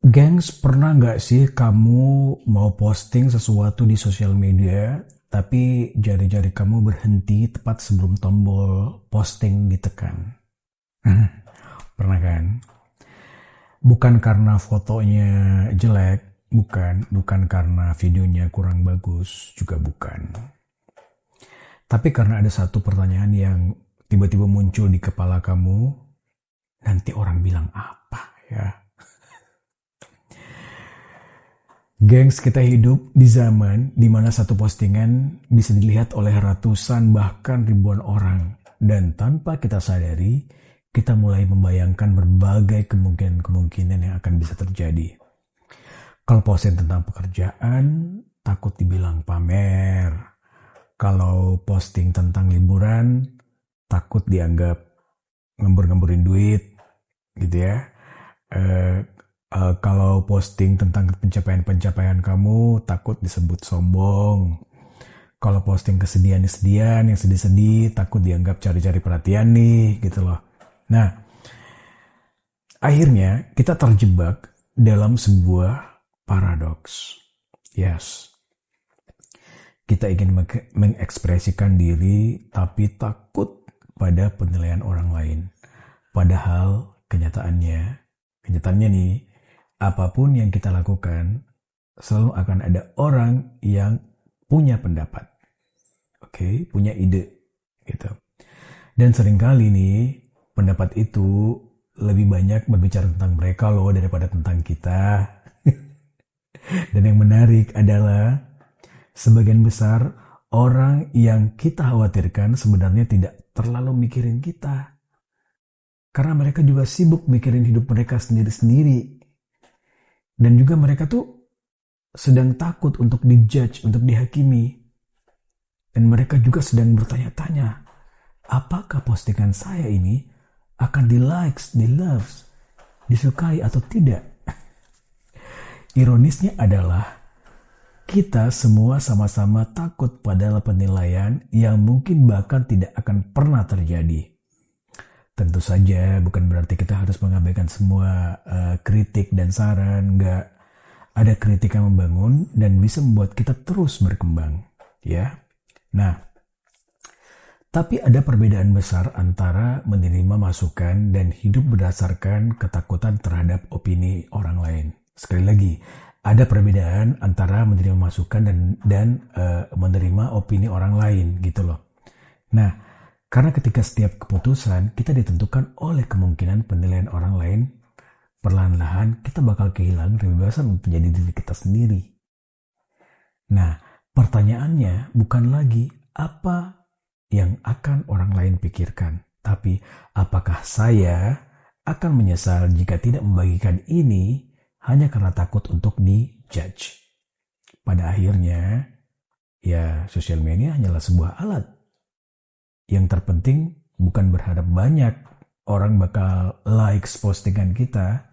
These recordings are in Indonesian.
Gengs, pernah nggak sih kamu mau posting sesuatu di sosial media, tapi jari-jari kamu berhenti tepat sebelum tombol posting ditekan? Pernah kan? Bukan karena fotonya jelek, bukan karena videonya kurang bagus, juga bukan. Tapi karena ada satu pertanyaan yang tiba-tiba muncul di kepala kamu, nanti orang bilang apa ya? Gengs, kita hidup di zaman di mana satu postingan bisa dilihat oleh ratusan bahkan ribuan orang. Dan tanpa kita sadari, kita mulai membayangkan berbagai kemungkinan-kemungkinan yang akan bisa terjadi. Kalau posting tentang pekerjaan, takut dibilang pamer. Kalau posting tentang liburan, takut dianggap ngembur-ngemburin duit, gitu ya. Kalau posting tentang pencapaian-pencapaian kamu, takut disebut sombong. Kalau posting kesedihan-kesedihan, yang sedih-sedih, takut dianggap cari-cari perhatian nih, gitu loh. Nah, akhirnya kita terjebak dalam sebuah paradoks. Yes, kita ingin mengekspresikan diri, tapi takut pada penilaian orang lain. Padahal kenyataannya nih, apapun yang kita lakukan, selalu akan ada orang yang punya pendapat. Oke, punya ide. Gitu. Dan seringkali nih, pendapat itu lebih banyak berbicara tentang mereka loh daripada tentang kita. Dan yang menarik adalah, sebagian besar orang yang kita khawatirkan sebenarnya tidak terlalu mikirin kita. Karena mereka juga sibuk mikirin hidup mereka sendiri-sendiri. Dan juga mereka tuh sedang takut untuk dijudge, untuk dihakimi. Dan mereka juga sedang bertanya-tanya, apakah postingan saya ini akan di-likes, di-loves, disukai atau tidak? Ironisnya adalah, kita semua sama-sama takut pada penilaian yang mungkin bahkan tidak akan pernah terjadi. Tentu saja bukan berarti kita harus mengabaikan semua kritik dan saran. Nggak, ada kritik yang membangun dan bisa membuat kita terus berkembang, ya. Nah, tapi ada perbedaan besar antara menerima masukan dan hidup berdasarkan ketakutan terhadap opini orang lain. Sekali lagi, ada perbedaan antara menerima masukan dan menerima opini orang lain, gitu loh. Nah, karena ketika setiap keputusan kita ditentukan oleh kemungkinan penilaian orang lain, perlahan-lahan kita bakal kehilangan kebebasan untuk menjadi diri kita sendiri. Nah, pertanyaannya bukan lagi apa yang akan orang lain pikirkan, tapi apakah saya akan menyesal jika tidak membagikan ini hanya karena takut untuk dijudge. Pada akhirnya, ya sosial media hanyalah sebuah alat. Yang terpenting bukan berharap banyak orang bakal likes postingan kita,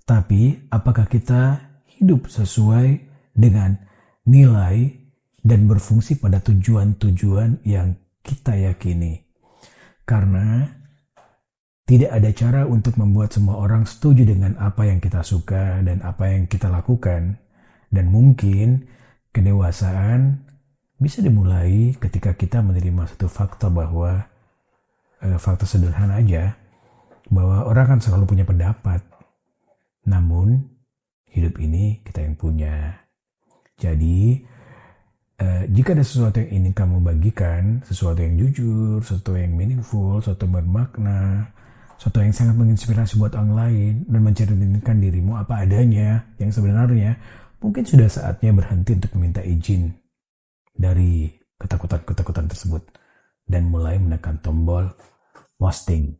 tapi apakah kita hidup sesuai dengan nilai dan berfungsi pada tujuan-tujuan yang kita yakini. Karena tidak ada cara untuk membuat semua orang setuju dengan apa yang kita suka dan apa yang kita lakukan. Dan mungkin kedewasaan bisa dimulai ketika kita menerima satu fakta bahwa, fakta sederhana aja, bahwa orang kan selalu punya pendapat. Namun, hidup ini kita yang punya. Jadi, jika ada sesuatu yang ingin kamu bagikan, sesuatu yang jujur, sesuatu yang meaningful, sesuatu yang bermakna, sesuatu yang sangat menginspirasi buat orang lain, dan mencerminkan dirimu apa adanya, yang sebenarnya, mungkin sudah saatnya berhenti untuk meminta izin dari ketakutan-ketakutan tersebut dan mulai menekan tombol posting.